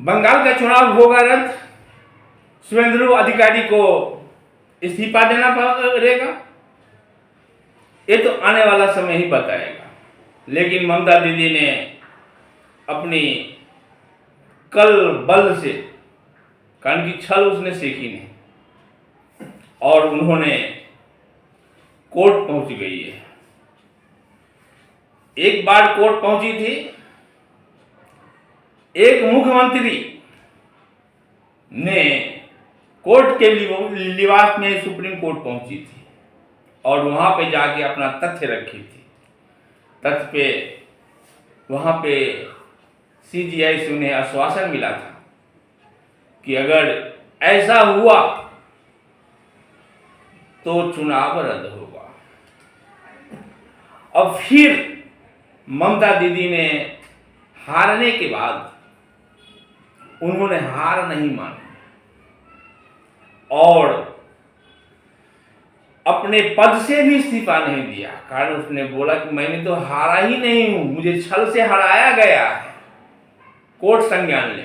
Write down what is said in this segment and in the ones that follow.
बंगाल का चुनाव होगा रद्द, शुभेंदु अधिकारी को इस्तीफा देना पड़ेगा, ये तो आने वाला समय ही बताएगा। लेकिन ममता दीदी ने अपनी कल बल से, कारण की छल उसने सीखी नहीं, और उन्होंने कोर्ट पहुंच गई है। एक बार कोर्ट पहुंची थी, एक मुख्यमंत्री ने कोर्ट के लिबास में सुप्रीम कोर्ट पहुंची थी और वहां पे जाके अपना तथ्य रखी थी। तथ्य पे वहां पे सीजीआई से उन्हें आश्वासन मिला था कि अगर ऐसा हुआ तो चुनाव रद्द होगा। अब फिर ममता दीदी ने हारने के बाद उन्होंने हार नहीं मानी और अपने पद से भी इस्तीफा नहीं दिया। कारण उसने बोला कि मैंने तो हारा ही नहीं हूं, मुझे छल से हराया गया है, कोर्ट संज्ञान ले।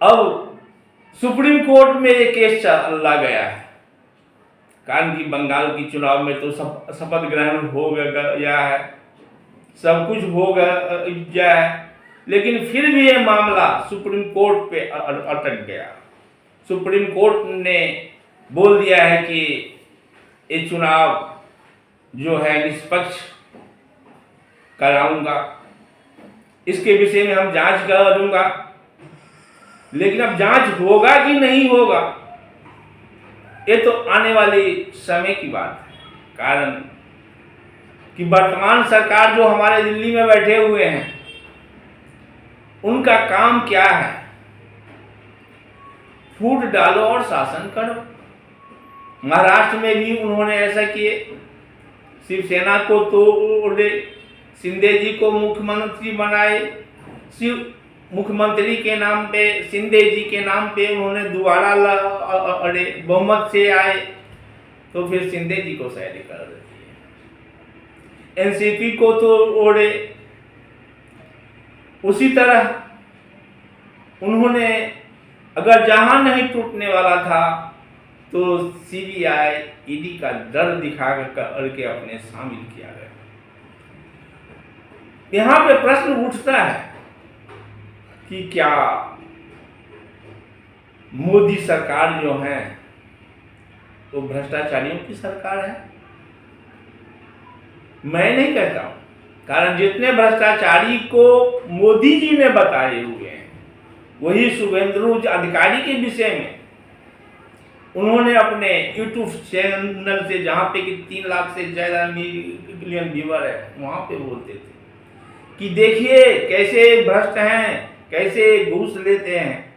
अब सुप्रीम कोर्ट में ये केस चला गया है, कारण कि बंगाल की चुनाव में तो शपथ ग्रहण हो गया है, सब कुछ हो गया है, लेकिन फिर भी ये मामला सुप्रीम कोर्ट पे अटक गया। सुप्रीम कोर्ट ने बोल दिया है कि ये चुनाव जो है निष्पक्ष कराऊंगा, इसके विषय में हम जांच करूंगा। लेकिन अब जांच होगा कि नहीं होगा, ये तो आने वाली समय की बात है। कारण कि वर्तमान सरकार जो हमारे दिल्ली में बैठे हुए हैं, उनका काम क्या है? फूट डालो और शासन करो। महाराष्ट्र में भी उन्होंने ऐसा किए, शिवसेना को तोड़े, शिंदे जी को मुख्यमंत्री बनाए, मुख्यमंत्री के नाम पे, शिंदे जी के नाम पे उन्होंने दोबारा लड़े, बहुमत से आए तो फिर शिंदे जी को सैर कर देती है। एनसीपी को तोड़े, उसी तरह उन्होंने अगर जहां नहीं टूटने वाला था तो सीबीआई ईडी का डर दिखा करके अपने शामिल किया गया। यहां पे प्रश्न उठता है कि क्या मोदी सरकार जो है वो भ्रष्टाचारियों की सरकार है? मैं नहीं कहता हूं, कारण जितने भ्रष्टाचारी को मोदी जी ने बताए हुए हैं, वही शुभेंदु अधिकारी के विषय में उन्होंने अपने यूट्यूब चैनल से, जहां पे कि 3 लाख से ज्यादा मिलियन व्यूअर है, वहां पे बोलते थे कि देखिए कैसे भ्रष्ट हैं, कैसे घूस लेते हैं।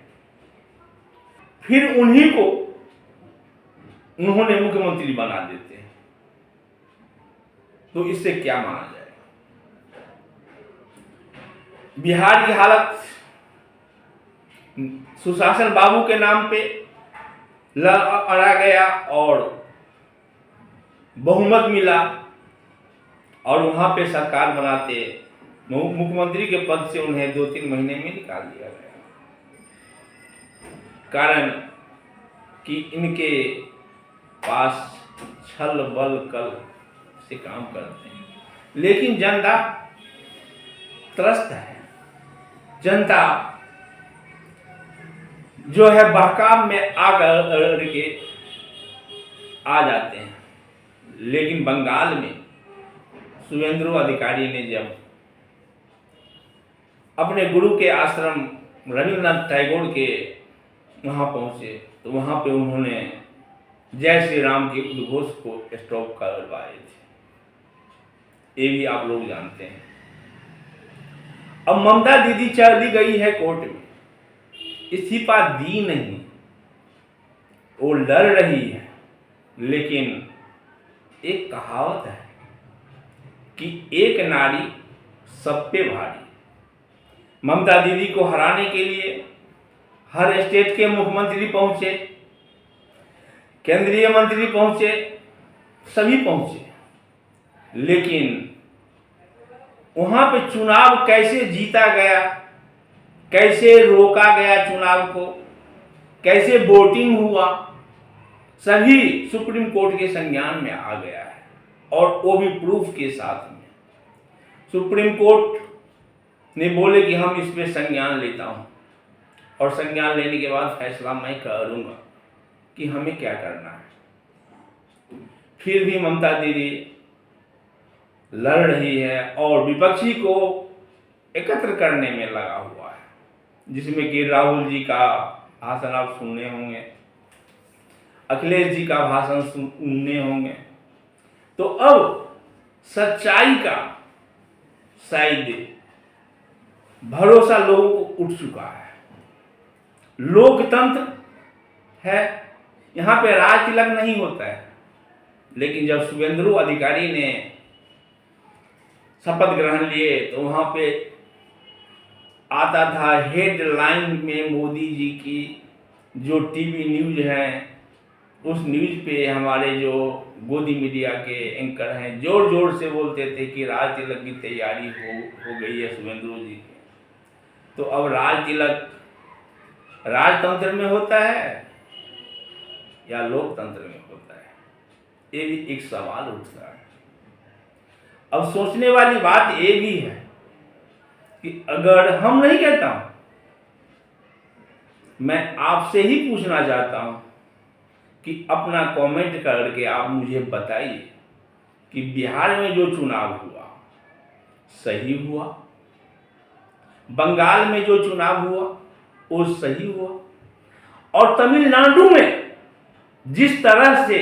फिर उन्हीं को उन्होंने मुख्यमंत्री बना देते हैं, तो इससे क्या माना जाएगा? बिहार की हालत सुशासन बाबू के नाम पे लड़ा गया और बहुमत मिला और वहां पे सरकार बनाते मुख्यमंत्री के पद से उन्हें 2-3 महीने में निकाल दिया गया। कारण कि इनके पास छल बल कल से काम करते हैं। लेकिन जनता त्रस्त है, जनता जो है बहकाव में आकर के आ जाते हैं। लेकिन बंगाल में शुभेंदु अधिकारी ने जब अपने गुरु के आश्रम रविन्द्रनाथ टैगोर के वहां पहुंचे तो वहां पे उन्होंने जय श्री राम के उद्घोष को स्टॉप करवाए थे। ये भी आप लोग जानते हैं। अब ममता दीदी चली गई है कोर्ट में, इस्तीफा दी नहीं, वो लड़ रही है। लेकिन एक कहावत है कि एक नारी सब पे भारी। ममता दीदी को हराने के लिए हर स्टेट के मुख्यमंत्री पहुंचे, केंद्रीय मंत्री पहुंचे, सभी पहुंचे, लेकिन वहां पे चुनाव कैसे जीता गया, कैसे रोका गया चुनाव को, कैसे वोटिंग हुआ, सभी सुप्रीम कोर्ट के संज्ञान में आ गया है, और वो भी प्रूफ के साथ में। सुप्रीम कोर्ट ने बोले कि हम इस पे संज्ञान लेता हूं, और संज्ञान लेने के बाद फैसला मैं करूंगा कि हमें क्या करना है। फिर भी ममता दीदी लड़ रही है और विपक्षी को एकत्र करने में लगा हुआ है, जिसमें कि राहुल जी का भाषण आप सुनने होंगे, अखिलेश जी का भाषण सुनने होंगे। तो अब सच्चाई का शायद भरोसा लोगों को उठ चुका है। लोकतंत्र है, यहाँ पे राज तिलक नहीं होता है। लेकिन जब शुभेंदु अधिकारी ने शपथ ग्रहण लिए तो वहाँ पे आता था हेडलाइन में मोदी जी की जो टीवी न्यूज है, उस न्यूज पे हमारे जो गोदी मीडिया के एंकर हैं जोर जोर से बोलते थे कि राज तिलक की तैयारी हो गई है शुभेंदु जी की। तो अब राज तिलक राजतंत्र में होता है या लोकतंत्र में होता है, ये भी एक सवाल उठता है। अब सोचने वाली बात ये भी है कि अगर हम नहीं कहता हूं, मैं आपसे ही पूछना चाहता हूं कि अपना कमेंट करके आप मुझे बताइए कि बिहार में जो चुनाव हुआ सही हुआ, बंगाल में जो चुनाव हुआ वो सही हुआ, और तमिलनाडु में जिस तरह से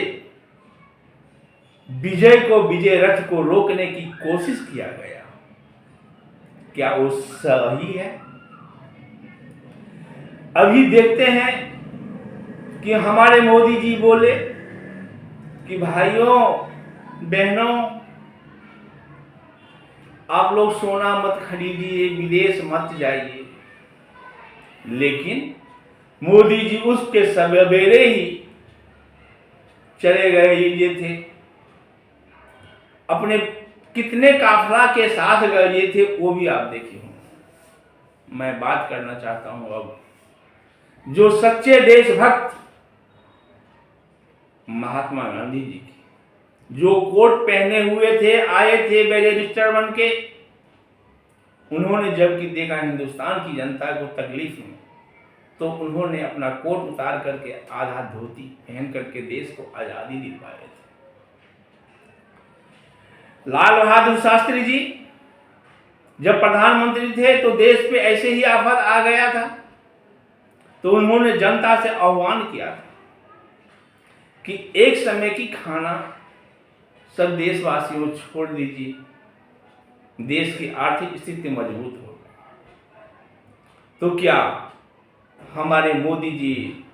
विजय रथ को रोकने की कोशिश किया गया, क्या वो सही है? अभी देखते हैं कि हमारे मोदी जी बोले कि भाइयों बहनों, आप लोग सोना मत खरीदिए, विदेश मत जाइए। लेकिन मोदी जी उसके सवेरे ही चले गए ये थे, अपने कितने काफिला के साथ गए थे वो भी आप देखे होंगे। मैं बात करना चाहता हूं अब जो सच्चे देशभक्त महात्मा गांधी जी की, जो कोट पहने हुए थे, आए थे बैरिस्टर बन के, उन्होंने जबकि देखा हिंदुस्तान की जनता को तकलीफ में, तो उन्होंने अपना कोट उतार करके आधा धोती पहन करके देश को आजादी दिलवाए थे। लाल बहादुर शास्त्री जी जब प्रधानमंत्री थे तो देश पे ऐसे ही आफत आ गया था, तो उन्होंने जनता से आह्वान किया था कि एक समय की खाना सब देशवासियों छोड़ दीजिए, देश की आर्थिक स्थिति मजबूत हो। तो क्या हमारे मोदी जी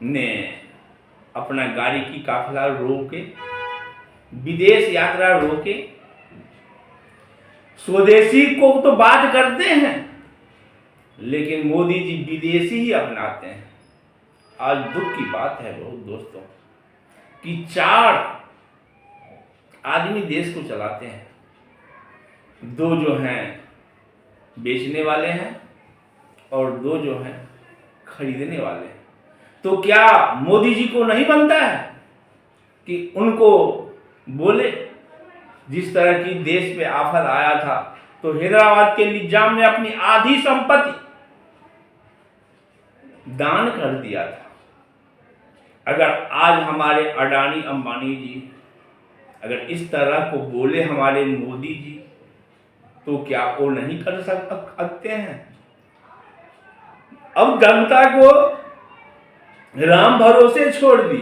ने अपना गाड़ी की काफिला रोके, विदेश यात्रा रोके? स्वदेशी को तो बात करते हैं, लेकिन मोदी जी विदेशी ही अपनाते हैं। आज दुख की बात है बहुत दोस्तों कि 4 आदमी देश को चलाते हैं, 2 जो हैं बेचने वाले हैं और 2 जो हैं खरीदने वाले हैं। तो क्या मोदी जी को नहीं बनता है कि उनको बोले? जिस तरह की देश पे आफत आया था तो हैदराबाद के निजाम ने अपनी आधी संपत्ति दान कर दिया था। अगर आज हमारे अडानी अंबानी जी अगर इस तरह को बोले हमारे मोदी जी, तो क्या वो नहीं कर सकते हैं? अब जनता को राम भरोसे छोड़ दी।